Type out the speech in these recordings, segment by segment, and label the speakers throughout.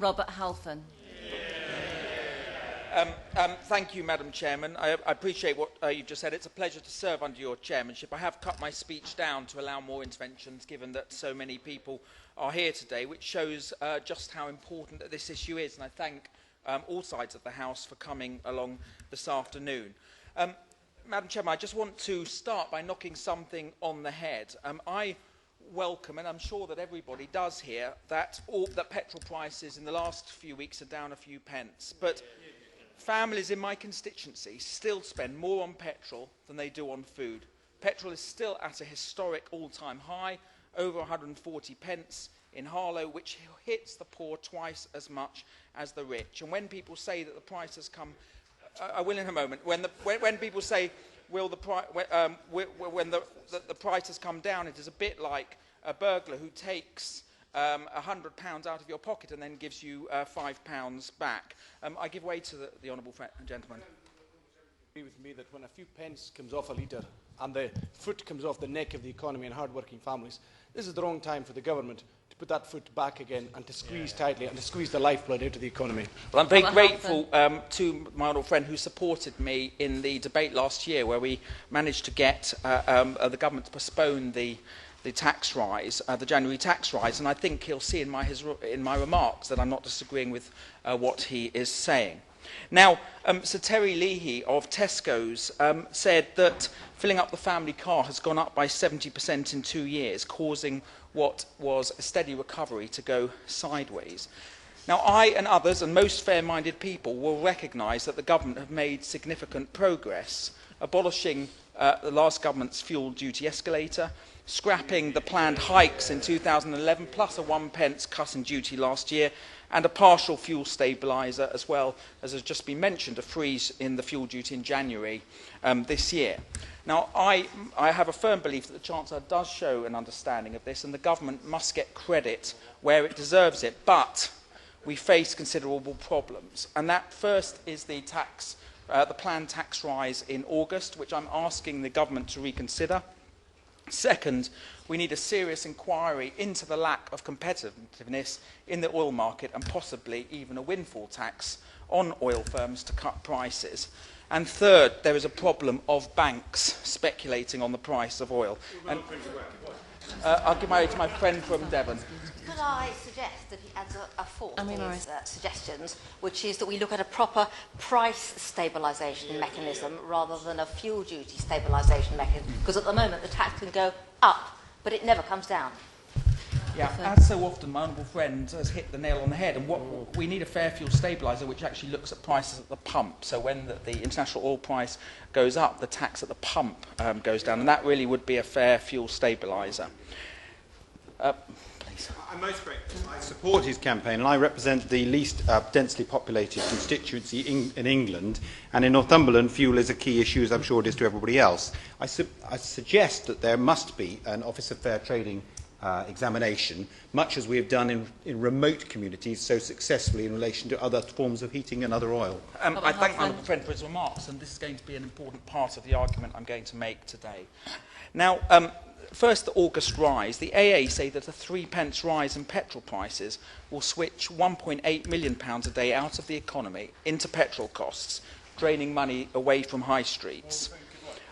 Speaker 1: Robert Halfon.
Speaker 2: Thank you, Madam Chairman. I appreciate what you've just said. It's a pleasure to serve under your chairmanship. I have cut my speech down to allow more interventions, given that so many people are here today, which shows just how important that this issue is. And I thank all sides of the House for coming along this afternoon. Madam Chairman, I just want to start by knocking something on the head. I welcome, and I'm sure that everybody does here, that petrol prices in the last few weeks are down a few pence. But families in my constituency still spend more on petrol than they do on food. Petrol is still at a historic all-time high, over 140 pence in Harlow, which hits the poor twice as much as the rich. And when people say that the price has come, I will in a moment, when people say when the price has come down, it is a bit like a burglar who takes £100 out of your pocket and then gives you £5 back. I give way to the honourable gentleman.
Speaker 3: Agree with me that when a few pence comes off a litre and the foot comes off the neck of the economy and hard-working families, this is the wrong time for the government to put that foot back again and to squeeze tightly and to squeeze the lifeblood out of the economy.
Speaker 2: Well, I'm very grateful to my honourable friend who supported me in the debate last year, where we managed to get the government to postpone the tax rise, the January tax rise, and I think he'll see in my remarks that I'm not disagreeing with what he is saying. Now, Sir Terry Leahy of Tesco's said that filling up the family car has gone up by 70% in 2 years, causing what was a steady recovery to go sideways. Now, I and others, and most fair-minded people, will recognise that the government have made significant progress, abolishing the last government's fuel duty escalator, scrapping the planned hikes in 2011, plus a 1 pence cut in duty last year, and a partial fuel stabiliser, as well as has just been mentioned, a freeze in the fuel duty in January this year. Now, I have a firm belief that the Chancellor does show an understanding of this, and the government must get credit where it deserves it, but we face considerable problems. And that first is the planned tax rise in August, which I'm asking the government to reconsider. Second, we need a serious inquiry into the lack of competitiveness in the oil market and possibly even a windfall tax on oil firms to cut prices. And third, there is a problem of banks speculating on the price of oil. And, I'll give my to my friend from Devon.
Speaker 4: Could I suggest that he adds a fourth of his suggestions, which is that we look at a proper price stabilisation mechanism rather than a fuel duty stabilisation mechanism, because at the moment the tax can go up, but it never comes down.
Speaker 2: Yeah, as so often, my honourable friend has hit the nail on the head. And what we need a fair fuel stabiliser which actually looks at prices at the pump. So when the international oil price goes up, the tax at the pump goes down, and that really would be a fair fuel stabiliser. Please.
Speaker 5: I'm most grateful. I support his campaign, and I represent the least densely populated constituency in England. And in Northumberland, fuel is a key issue, as I'm sure it is to everybody else. I suggest that there must be an Office of Fair Trading examination, much as we have done in remote communities so successfully in relation to other forms of heating and other oil.
Speaker 2: I thank my honourable friend for his remarks, and this is going to be an important part of the argument I'm going to make today. Now, first, the August rise. The AA say that a 3 pence rise in petrol prices will switch £1.8 million a day out of the economy into petrol costs, draining money away from high streets.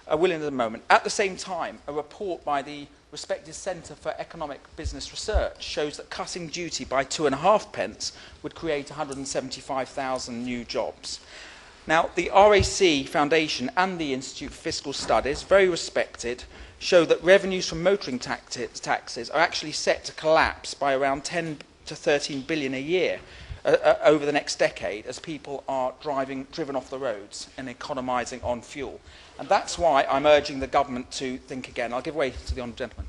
Speaker 2: I will in a moment. At the same time, a report by the respected Centre for Economic Business Research shows that cutting duty by 2.5 pence would create 175,000 new jobs. Now, the RAC Foundation and the Institute for Fiscal Studies, very respected, show that revenues from motoring taxes are actually set to collapse by around 10 to 13 billion a year over the next decade as people are driven off the roads and economising on fuel. And that's why I'm urging the government to think again. I'll give way to the honourable gentleman.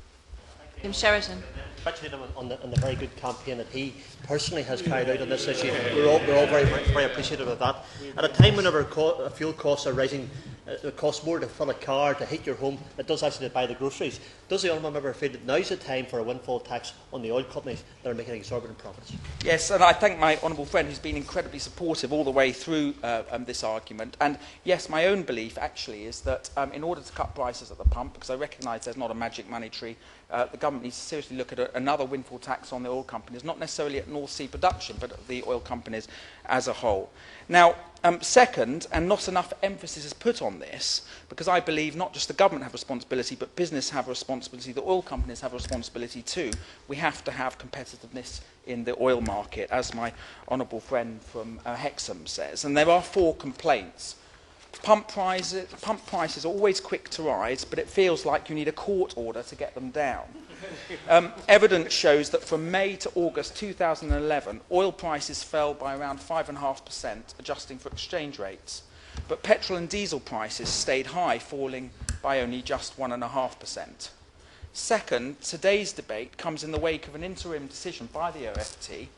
Speaker 1: Jim Sheraton.
Speaker 6: Congratulate him on the very good campaign that he personally has carried out on this issue. We're all very, very appreciative of that. At a time whenever fuel costs are rising, it costs more to fill a car, to heat your home, it does actually to buy the groceries. Does the honourable member feel that now's the time for a windfall tax on the oil companies that are making exorbitant profits?
Speaker 2: Yes, and I thank my honourable friend who's been incredibly supportive all the way through this argument. And yes, my own belief actually is that in order to cut prices at the pump, because I recognise there's not a magic money tree the government needs to seriously look at another windfall tax on the oil companies, not necessarily at North Sea production, but at the oil companies as a whole. Now, second, and not enough emphasis is put on this, because I believe not just the government have responsibility, but business have a responsibility, the oil companies have a responsibility too. We have to have competitiveness in the oil market, as my honourable friend from Hexham says. And there are 4 complaints. Pump prices are always quick to rise, but it feels like you need a court order to get them down. Evidence shows that from May to August 2011, oil prices fell by around 5.5%, adjusting for exchange rates. But petrol and diesel prices stayed high, falling by only just 1.5%. Second, today's debate comes in the wake of an interim decision by the OFT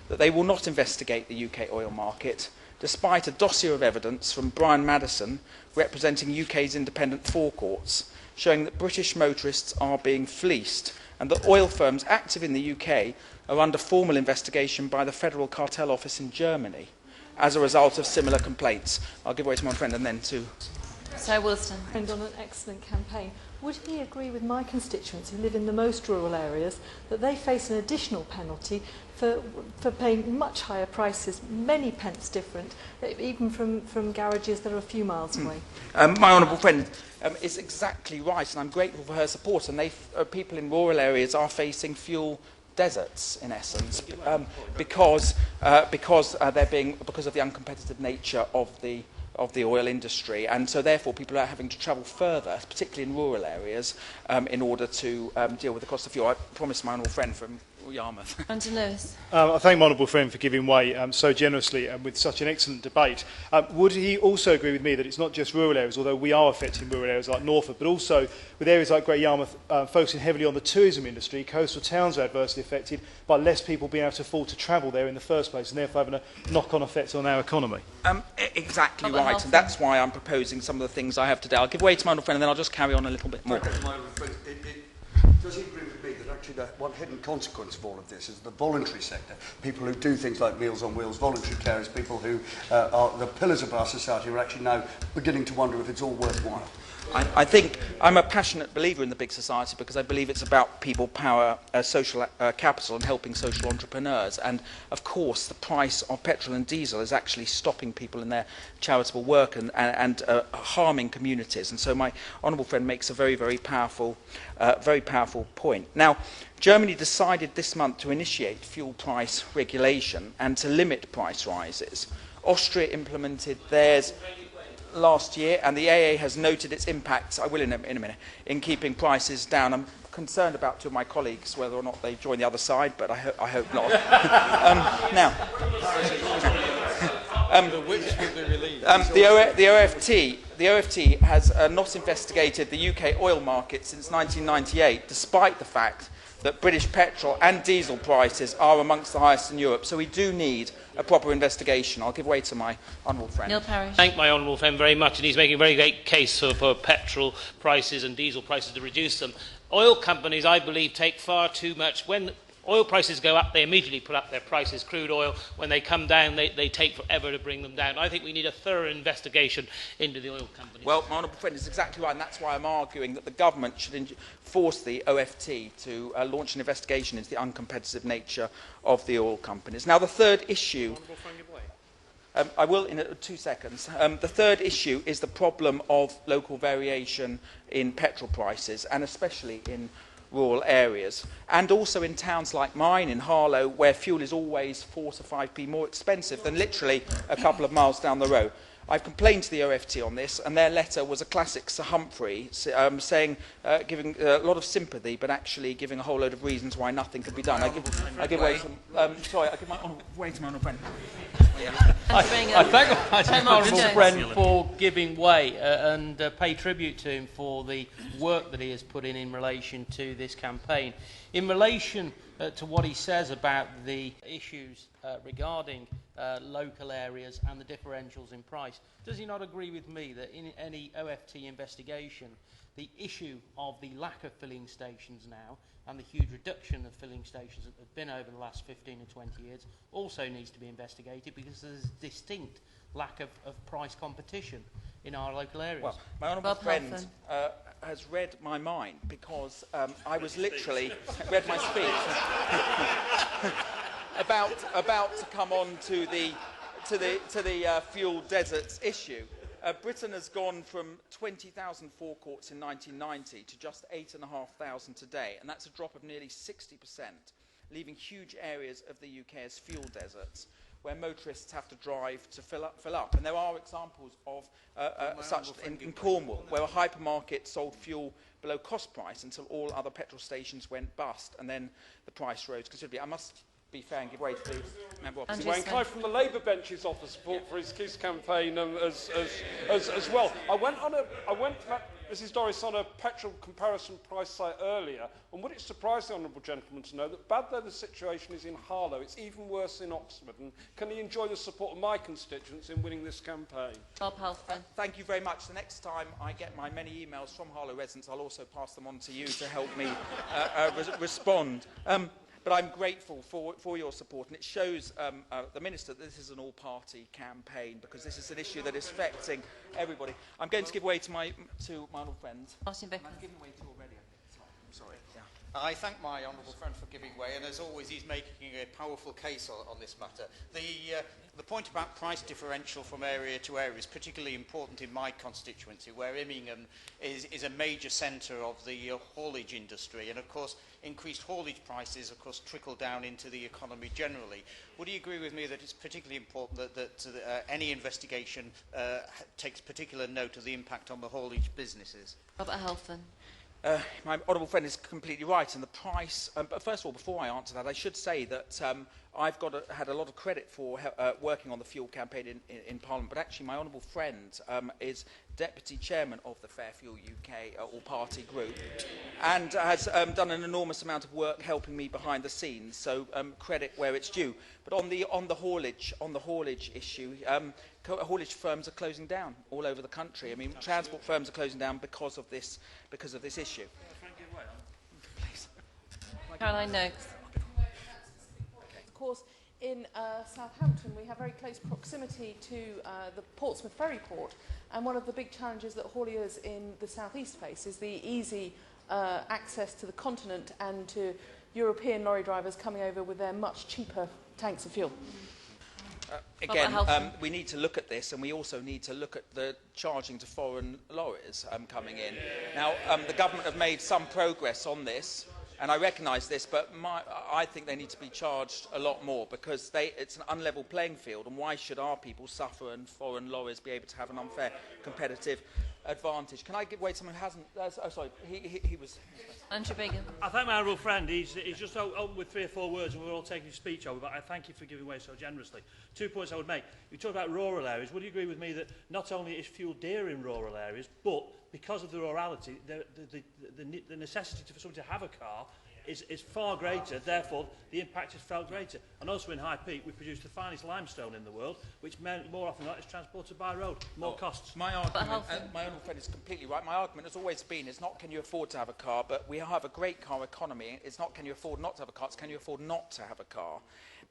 Speaker 2: that they will not investigate the UK oil market, despite a dossier of evidence from Brian Maddison, representing UK's independent forecourts, showing that British motorists are being fleeced and that oil firms active in the UK are under formal investigation by the Federal Cartel Office in Germany as a result of similar complaints. I'll give way to my friend and then to...
Speaker 1: Sir Wilson.
Speaker 7: And on an excellent campaign. Would he agree with my constituents who live in the most rural areas that they face an additional penalty for paying much higher prices, many pence different, even from garages that are a few miles away?
Speaker 2: My honourable friend is exactly right, and I'm grateful for her support. And people in rural areas are facing fuel deserts, in essence, because of the uncompetitive nature of the oil industry, and so therefore people are having to travel further, particularly in rural areas, in order to deal with the cost of fuel. I promised my honourable friend from Yarmouth.
Speaker 1: Anton Lewis.
Speaker 8: I thank my honourable friend for giving way so generously and with such an excellent debate. Would he also agree with me that it's not just rural areas, although we are affecting rural areas like Norfolk, but also with areas like Great Yarmouth focusing heavily on the tourism industry, coastal towns are adversely affected by less people being able to afford to travel there in the first place, and therefore having a knock-on effect on our economy?
Speaker 2: Exactly right, and that's why I'm proposing some of the things I have today. I'll give way to my honourable friend and then I'll just carry on a little bit more.
Speaker 9: Does he agree with me that actually one hidden consequence of all of this is the voluntary sector, people who do things like Meals on Wheels, voluntary carers, people who are the pillars of our society, are actually now beginning to wonder if it's all worthwhile?
Speaker 2: I think I'm a passionate believer in the big society because I believe it's about people power, social capital and helping social entrepreneurs. And of course, the price of petrol and diesel is actually stopping people in their charitable work and harming communities. And so my honourable friend makes a very, very powerful point. Now, Germany decided this month to initiate fuel price regulation and to limit price rises. Austria implemented theirs last year, and the AA has noted its impacts, I will in a minute, in keeping prices down. I'm concerned about 2 of my colleagues, whether or not they join the other side, but I hope not. The OFT has not investigated the UK oil market since 1998, despite the fact that British petrol and diesel prices are amongst the highest in Europe. So we do need a proper investigation. I'll give way to my honourable friend.
Speaker 1: Neil Parish.
Speaker 10: Thank my honourable friend very much, and he's making a very great case for petrol prices and diesel prices to reduce them. Oil companies, I believe, take far too much. When oil prices go up, they immediately put up their prices. Crude oil, when they come down, they take forever to bring them down. I think we need a thorough investigation into the oil companies.
Speaker 2: Well, my honourable friend is exactly right, and that's why I'm arguing that the government should force the OFT to launch an investigation into the uncompetitive nature of the oil companies. Now, the third issue... I will in 2 seconds. The third issue is the problem of local variation in petrol prices, and especially in rural areas, and also in towns like mine, in Harlow, where fuel is always 4 to 5p more expensive than literally a couple of miles down the road. I've complained to the OFT on this, and their letter was a classic Sir Humphrey, saying, giving a lot of sympathy, but actually giving a whole load of reasons why nothing could be done. I give way to my honourable friend.
Speaker 11: I thank my honourable friend for giving way and pay tribute to him for the work that he has put in relation to this campaign. In relation to what he says about the issues regarding local areas and the differentials in price, does he not agree with me that in any OFT investigation, the issue of the lack of filling stations now and the huge reduction of filling stations that have been over the last 15 or 20 years also needs to be investigated, because there's a distinct lack of price competition. in our local areas.
Speaker 2: Well, my honourable friend has read my mind, because I was literally read my speech about to come on to the fuel deserts issue. Britain has gone from 20,000 forecourts in 1990 to just 8,500 today, and that's a drop of nearly 60%, leaving huge areas of the UK as fuel deserts, where motorists have to drive to fill up. And there are examples of such in Cornwall, where a hypermarket sold fuel below cost price until all other petrol stations went bust, and then the price rose considerably. I must be fair and give way to the member opposite.
Speaker 12: Wayne Clive from the Labour benches offer support for his Kiss campaign as well. I went, Mrs Doris, on a petrol comparison price site earlier, and would it surprise the honourable gentleman to know that bad though the situation is in Harlow, it's even worse in Oxford, and can he enjoy the support of my constituents in winning this campaign?
Speaker 2: Thank you very much. The next time I get my many emails from Harlow residents, I'll also pass them on to you to help me respond. But I'm grateful for your support, and it shows the Minister that this is an all-party campaign, because this is an issue that is affecting everybody. I'm going to give way to my honourable friends.
Speaker 1: Martin Becker.
Speaker 2: I've given way to already. I'm sorry. Yeah.
Speaker 5: I thank my honourable friend for giving way, and as always he's making a powerful case on this matter. The point about price differential from area to area is particularly important in my constituency, where Immingham is a major centre of the haulage industry, and of course increased haulage prices of course trickle down into the economy generally. Would you agree with me that it's particularly important that any investigation takes particular note of the impact on the haulage businesses?
Speaker 1: Robert Halfon.
Speaker 2: My honourable friend is completely right, and the price. But first of all, before I answer that, I should say that I've had a lot of credit for working on the fuel campaign in Parliament. But actually, my honourable friend is deputy chairman of the Fair Fuel UK all-party group, and has done an enormous amount of work helping me behind the scenes. So credit where it's due. But on the haulage issue. Haulage firms are closing down all over the country. I mean, transport firms are closing down because of this issue. Please.
Speaker 1: Caroline Noakes.
Speaker 13: Of course, in Southampton, we have very close proximity to the Portsmouth ferry port, and one of the big challenges that hauliers in the southeast face is the easy access to the continent and to European lorry drivers coming over with their much cheaper tanks of fuel.
Speaker 2: Again, we need to look at this, and we also need to look at the charging to foreign lorries coming in. Now, the government have made some progress on this, and I recognise this, but I think they need to be charged a lot more, because it's an unlevel playing field, and why should our people suffer and foreign lorries be able to have an unfair competitive advantage? Can I give way to someone who hasn't... sorry, he was...
Speaker 1: Andrew Bingham.
Speaker 14: I thank my honourable friend. He's just opened with 3 or 4 words, and we're all taking his speech over, but I thank you for giving way so generously. 2 points I would make. You talked about rural areas. Would you agree with me that not only is fuel dear in rural areas, but because of the rurality, the necessity for somebody to have a car is far greater, therefore the impact is felt greater. And also in High Peak we produce the finest limestone in the world, which more often than not is transported by road, more costs.
Speaker 2: My argument, my honourable friend is completely right. My argument has always been, it's not can you afford to have a car, but we have a great car economy. It's not can you afford not to have a car, it's can you afford not to have a car.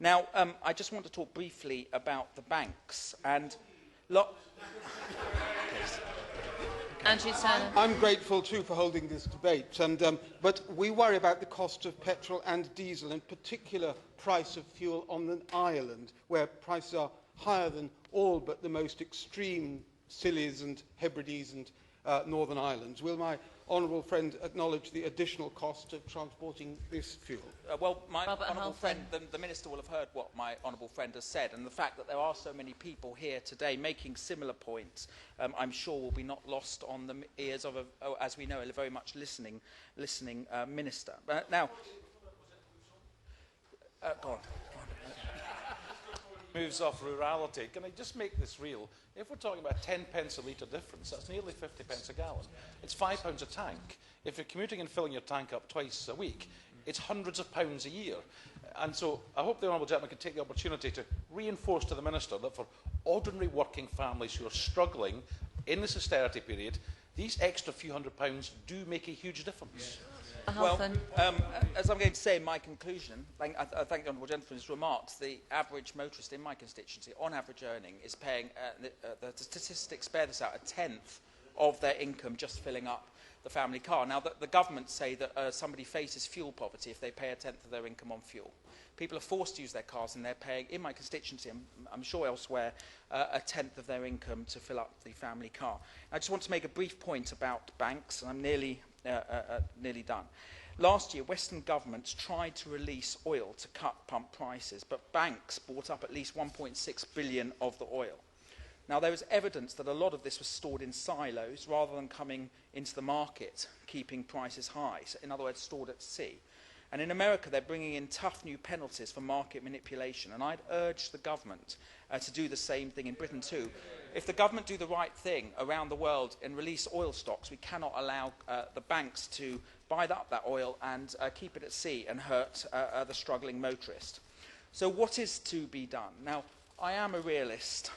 Speaker 2: Now, I just want to talk briefly about the banks, and
Speaker 1: Andrew Turner.
Speaker 15: I'm grateful too for holding this debate, but we worry about the cost of petrol and diesel, in particular price of fuel on an island where prices are higher than all but the most extreme Scillies and Hebrides and Northern Islands. Will my honourable friend acknowledge the additional cost of transporting this fuel?
Speaker 2: Well, my honourable friend, the Minister will have heard what my honourable friend has said, and the fact that there are so many people here today making similar points, I'm sure will be not lost on the ears of, as we know, a very much listening Minister. Now, go on.
Speaker 16: Moves off rurality. Can I just make this real? If we're talking about 10 pence a litre difference, that's nearly 50 pence a gallon. It's £5 a tank. If you're commuting and filling your tank up twice a week, it's hundreds of pounds a year. And so I hope the honourable gentleman can take the opportunity to reinforce to the Minister that for ordinary working families who are struggling in this austerity period, these extra few £100 do make a huge difference.
Speaker 1: Halfon.
Speaker 2: Well, as I'm going to say in my conclusion, I thank the Honourable Gentleman for his remarks. The average motorist in my constituency, on average earning, is paying, the statistics bear this out, a tenth of their income just filling up the family car. Now, the government say that somebody faces fuel poverty if they pay a tenth of their income on fuel. People are forced to use their cars and they're paying, in my constituency, I'm sure elsewhere, a tenth of their income to fill up the family car. I just want to make a brief point about banks, and I'm nearly done. Last year, Western governments tried to release oil to cut pump prices, but banks bought up at least 1.6 billion of the oil. Now, there was evidence that a lot of this was stored in silos rather than coming into the market, keeping prices high, so in other words, stored at sea. And in America, they're bringing in tough new penalties for market manipulation, and I'd urge the government to do the same thing in Britain too. If the government do the right thing around the world and release oil stocks, we cannot allow the banks to buy up that oil and keep it at sea and hurt the struggling motorist. So what is to be done? Now, I am a realist.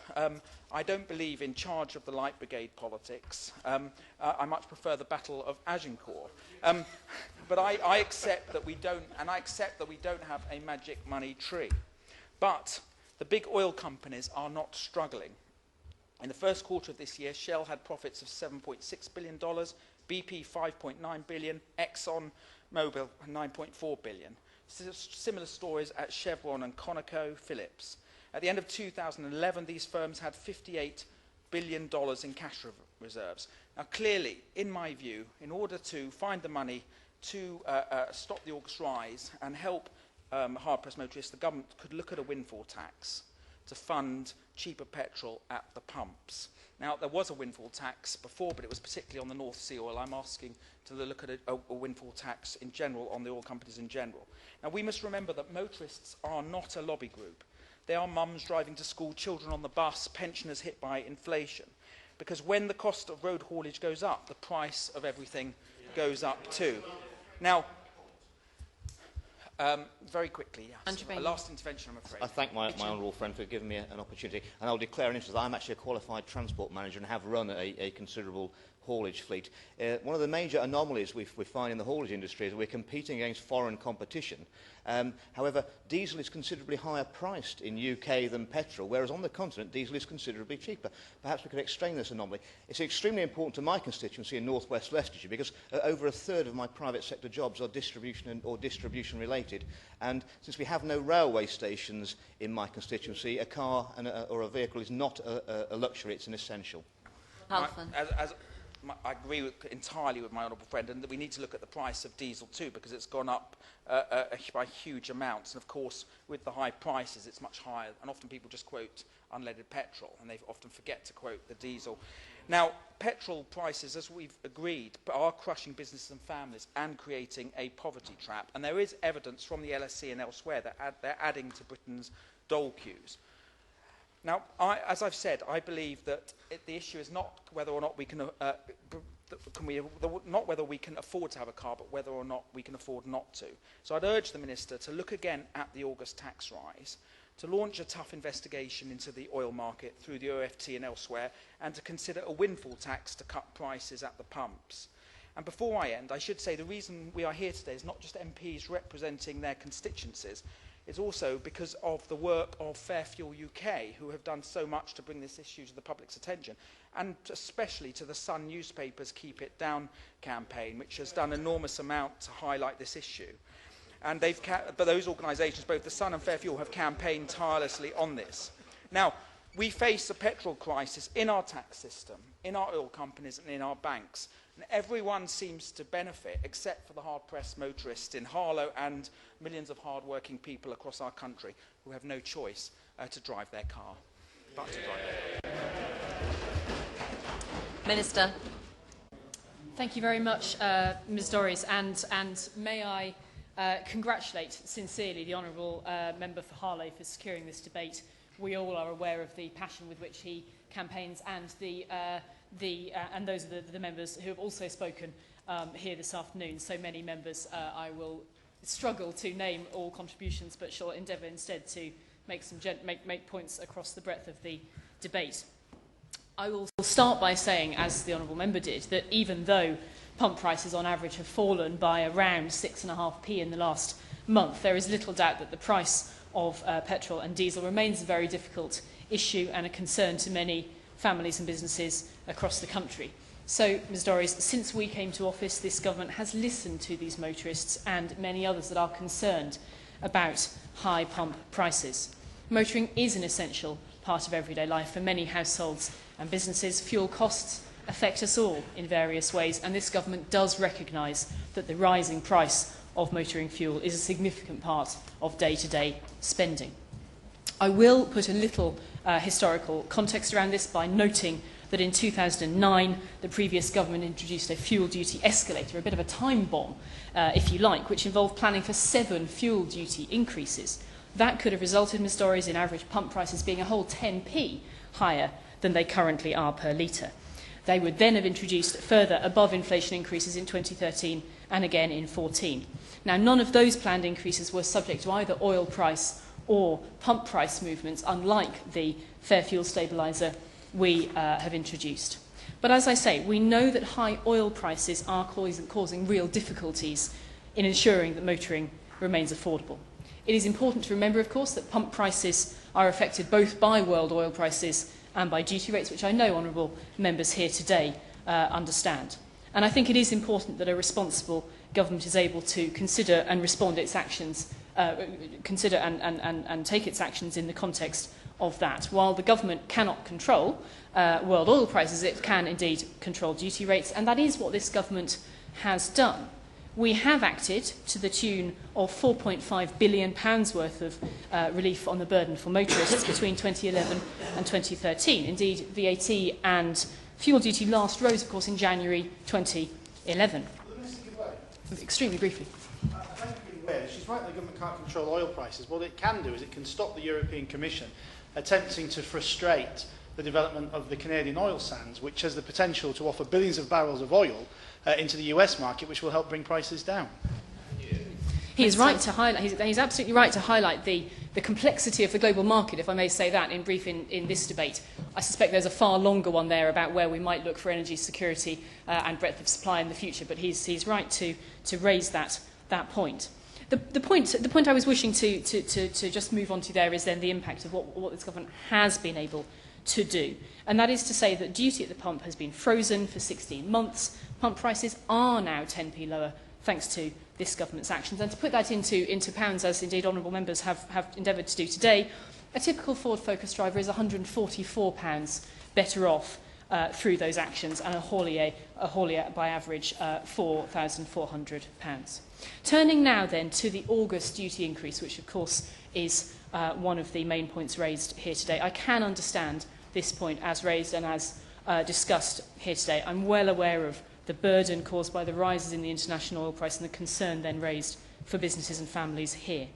Speaker 2: I don't believe in charge of the Light Brigade politics. I much prefer the Battle of Agincourt. But I accept that we don't, and I accept that we don't have a magic money tree. But the big oil companies are not struggling. In the first quarter of this year, Shell had profits of $7.6 billion, BP $5.9 billion, Exxon Mobil $9.4 billion. Similar stories at Chevron and Conoco, Phillips. At the end of 2011, these firms had $58 billion in cash reserves. Now, clearly, in my view, in order to find the money to stop the August rise and help hard-pressed motorists, the government could look at a windfall tax to fund cheaper petrol at the pumps. Now, there was a windfall tax before, but it was particularly on the North Sea oil. I'm asking to look at a windfall tax in general on the oil companies in general. Now, we must remember that motorists are not a lobby group. They are mums driving to school, children on the bus, pensioners hit by inflation. Because when the cost of road haulage goes up, the price of everything goes up too. Now, very quickly, yes. A last intervention, I'm afraid.
Speaker 17: I thank my honourable friend for giving me an opportunity, and I'll declare an interest. I'm actually a qualified transport manager and have run a considerable haulage fleet. One of the major anomalies we find in the haulage industry is we're competing against foreign competition. However, diesel is considerably higher priced in UK than petrol, whereas on the continent, diesel is considerably cheaper. Perhaps we could explain this anomaly. It's extremely important to my constituency in North West Leicestershire because over a third of my private sector jobs are distribution related. And since we have no railway stations in my constituency, a car or a vehicle is not a luxury, it's an essential.
Speaker 1: Halfon.
Speaker 2: I agree entirely with my honourable friend, and that we need to look at the price of diesel too, because it's gone up by huge amounts. And of course, with the high prices, it's much higher. And often people just quote unleaded petrol, and they often forget to quote the diesel. Now, petrol prices, as we've agreed, are crushing businesses and families and creating a poverty trap. And there is evidence from the LSE and elsewhere that they're adding to Britain's dole queues. Now, as I've said, I believe that the issue is not whether or not we can, not whether we can afford to have a car, but whether or not we can afford not to. So I'd urge the Minister to look again at the August tax rise, to launch a tough investigation into the oil market through the OFT and elsewhere, and to consider a windfall tax to cut prices at the pumps. And before I end, I should say the reason we are here today is not just MPs representing their constituencies. It's also because of the work of Fair Fuel UK, who have done so much to bring this issue to the public's attention, and especially to the Sun newspaper's Keep It Down campaign, which has done an enormous amount to highlight this issue. And but those organisations, both the Sun and Fair Fuel, have campaigned tirelessly on this. Now, we face a petrol crisis in our tax system, in our oil companies and in our banks. And everyone seems to benefit, except for the hard-pressed motorists in Harlow and millions of hard-working people across our country who have no choice to drive their car. But to drive
Speaker 1: Minister.
Speaker 18: Thank you very much, Ms Dorries, and may I congratulate sincerely the Honourable Member for Harlow for securing this debate. We all are aware of the passion with which he campaigns and and those are the members who have also spoken here this afternoon. So many members, I will struggle to name all contributions, but shall endeavour instead to make points across the breadth of the debate. I will start by saying, as the Honourable Member did, that even though pump prices on average have fallen by around 6.5p in the last month, there is little doubt that the price of petrol and diesel remains a very difficult issue and a concern to many families and businesses across the country. So, Ms Dorries, since we came to office, this government has listened to these motorists and many others that are concerned about high pump prices. Motoring is an essential part of everyday life for many households and businesses. Fuel costs affect us all in various ways, and this government does recognise that the rising price of motoring fuel is a significant part of day-to-day spending. I will put a little historical context around this by noting that in 2009, the previous government introduced a fuel duty escalator, a bit of a time bomb, if you like, which involved planning for 7 fuel duty increases. That could have resulted, Ms Dorries, in average pump prices being a whole 10p higher than they currently are per litre. They would then have introduced further above-inflation increases in 2013 and again in 2014. Now, none of those planned increases were subject to either oil price or pump price movements, unlike the fair fuel stabiliser we have introduced. But as I say, we know that high oil prices are causing real difficulties in ensuring that motoring remains affordable. It is important to remember, of course, that pump prices are affected both by world oil prices and by duty rates, which I know honourable members here today understand. And I think it is important that a responsible government is able to consider and respond its actions, consider and take its actions in the context of that. While the government cannot control world oil prices, it can indeed control duty rates, and that is what this government has done. We have acted to the tune of £4.5 billion worth of relief on the burden for motorists between 2011 and 2013. Indeed, VAT and fuel duty last rose, of course, in January 2011. Extremely briefly.
Speaker 19: She's right that the government can't control oil prices. What it can do is it can stop the European Commission attempting to frustrate the development of the Canadian oil sands, which has the potential to offer billions of barrels of oil into the US market, which will help bring prices down.
Speaker 18: He is right to highlight, he's absolutely right to highlight the complexity of the global market, if I may say that in brief in this debate. I suspect there's a far longer one there about where we might look for energy security and breadth of supply in the future, but he's right to raise that point. The point I was wishing to just move on to there is then the impact of what this government has been able to do. And that is to say that duty at the pump has been frozen for 16 months. Pump prices are now 10p lower thanks to this government's actions. And to put that into pounds, as indeed honourable members have endeavoured to do today, a typical Ford Focus driver is £144 better off through those actions, and a haulier by average £4,400. Turning now then to the August duty increase, which of course is one of the main points raised here today. I can understand this point as raised and as discussed here today. I'm well aware of the burden caused by the rises in the international oil price and the concern then raised for businesses and families here.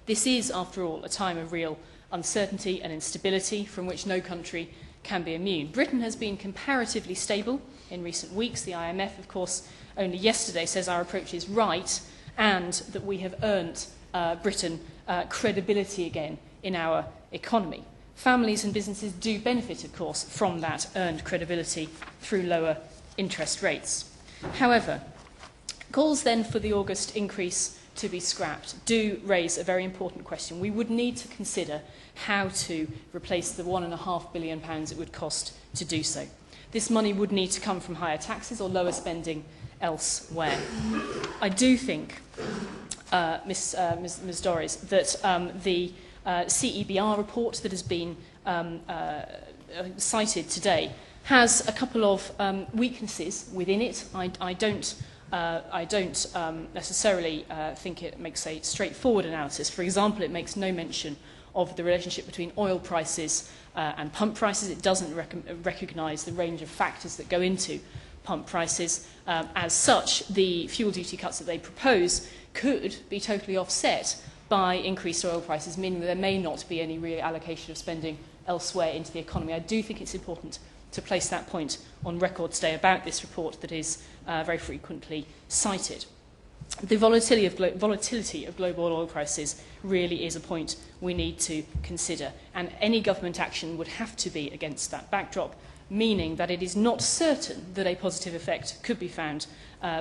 Speaker 18: This is, after all, a time of real uncertainty and instability from which no country can be immune. Britain has been comparatively stable in recent weeks. The IMF, of course, only yesterday says our approach is right and that we have earned Britain credibility again in our economy. Families and businesses do benefit, of course, from that earned credibility through lower interest rates. However, calls then for the August increase to be scrapped do raise a very important question. We would need to consider how to replace the £1.5 billion it would cost to do so. This money would need to come from higher taxes or lower spending elsewhere. I do think, Ms Dorries, that the CEBR report that has been cited today has a couple of weaknesses within it. I don't necessarily think it makes a straightforward analysis. For example, it makes no mention of the relationship between oil prices and pump prices. It doesn't recognise the range of factors that go into pump prices. As such, the fuel duty cuts that they propose could be totally offset by increased oil prices, meaning that there may not be any reallocation of spending elsewhere into the economy. I do think it's important to place that point on record today about this report that is very frequently cited. The volatility of global oil prices really is a point we need to consider, and any government action would have to be against that backdrop. meaning that it is not certain that a positive effect could be found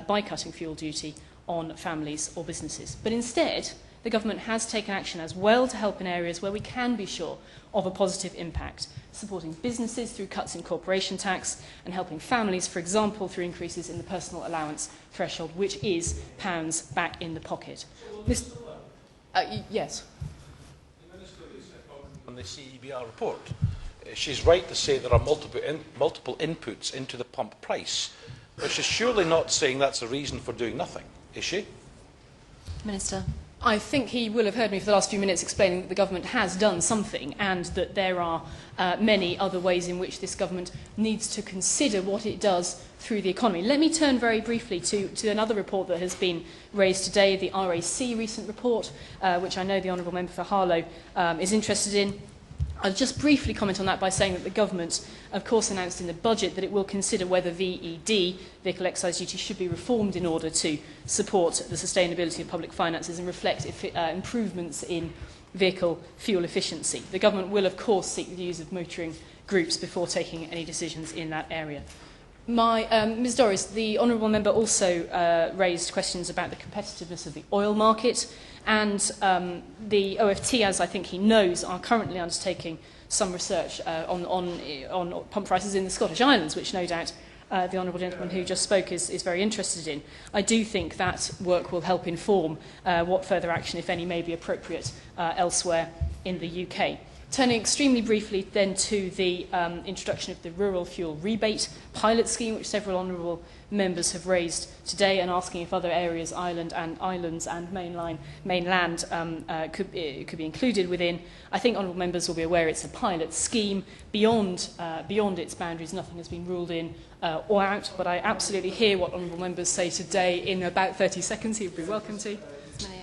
Speaker 18: by cutting fuel duty on families or businesses. But instead, the government has taken action as well to help in areas where we can be sure of a positive impact, supporting businesses through cuts in corporation tax and helping families, for example, through increases in the personal allowance threshold, which is pounds back in the pocket. Yes.
Speaker 16: On the CEBR report, she's right to say there are multiple inputs into the pump price, but she's surely not saying that's a reason for doing nothing, is she?
Speaker 1: Minister.
Speaker 18: I think he will have heard me for the last few minutes explaining that the government has done something and that there are many other ways in which this government needs to consider what it does through the economy. Let me turn very briefly to another report that has been raised today, the RAC recent report, which I know the Honourable Member for Harlow is interested in. I'll just briefly comment on that by saying that the government, of course, announced in the budget that it will consider whether VED, vehicle excise duty, should be reformed in order to support the sustainability of public finances and reflect improvements in vehicle fuel efficiency. The government will, of course, seek the views of motoring groups before taking any decisions in that area. Ms Dorries, the Honourable Member also raised questions about the competitiveness of the oil market, and the OFT, as I think he knows, are currently undertaking some research on pump prices in the Scottish Islands, which no doubt the Honourable Gentleman who just spoke is very interested in. I do think that work will help inform what further action, if any, may be appropriate elsewhere in the UK. Turning extremely briefly then to the introduction of the rural fuel rebate pilot scheme, which several honourable members have raised today, and asking if other areas, islands and mainland could be included within. I think honourable members will be aware it's a pilot scheme. Beyond its boundaries, nothing has been ruled in or out, but I absolutely hear what honourable members say today in about 30 seconds. He would be welcome to.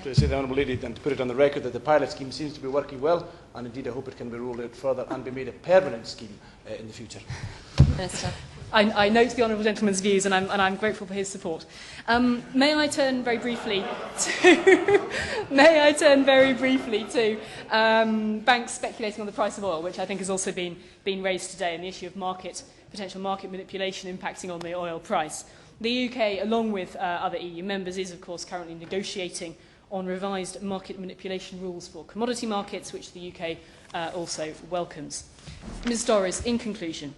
Speaker 3: To say the Honourable Lady and to put it on the record that the pilot scheme seems to be working well, and indeed I hope it can be rolled out further and be made a permanent scheme in the future.
Speaker 1: Minister.
Speaker 18: I note the Honourable Gentleman's views, and I'm grateful for his support. May I turn very briefly to banks speculating on the price of oil, which I think has also been raised today, and the issue of potential market manipulation impacting on the oil price. The UK, along with other EU members, is of course currently negotiating on revised market manipulation rules for commodity markets, which the UK also welcomes. Ms Dorries, in conclusion,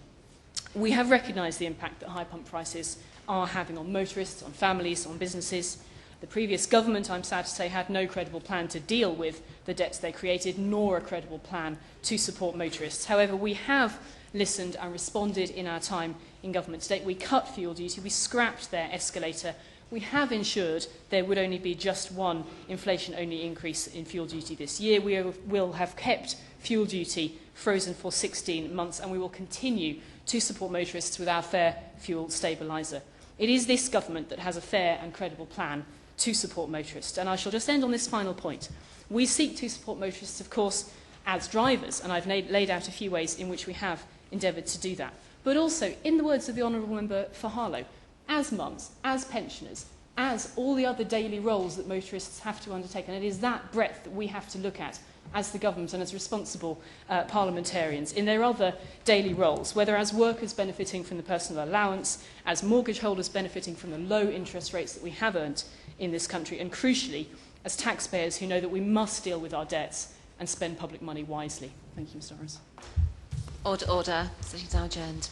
Speaker 18: we have recognised the impact that high pump prices are having on motorists, on families, on businesses. The previous government, I'm sad to say, had no credible plan to deal with the debts they created, nor a credible plan to support motorists. However, we have listened and responded in our time in government to date. We cut fuel duty, we scrapped their escalator, we have ensured there would only be just one inflation-only increase in fuel duty this year. We will have kept fuel duty frozen for 16 months, and we will continue to support motorists with our fair fuel stabiliser. It is this government that has a fair and credible plan to support motorists, and I shall just end on this final point. We seek to support motorists, of course, as drivers, and I've laid out a few ways in which we have endeavoured to do that. But also, in the words of the Honourable Member for Harlow, as mums, as pensioners, as all the other daily roles that motorists have to undertake. And it is that breadth that we have to look at as the government and as responsible parliamentarians in their other daily roles, whether as workers benefiting from the personal allowance, as mortgage holders benefiting from the low interest rates that we have earned in this country, and crucially, as taxpayers who know that we must deal with our debts and spend public money wisely. Thank you, Mr. Horace.
Speaker 1: Order. Sitting now adjourned.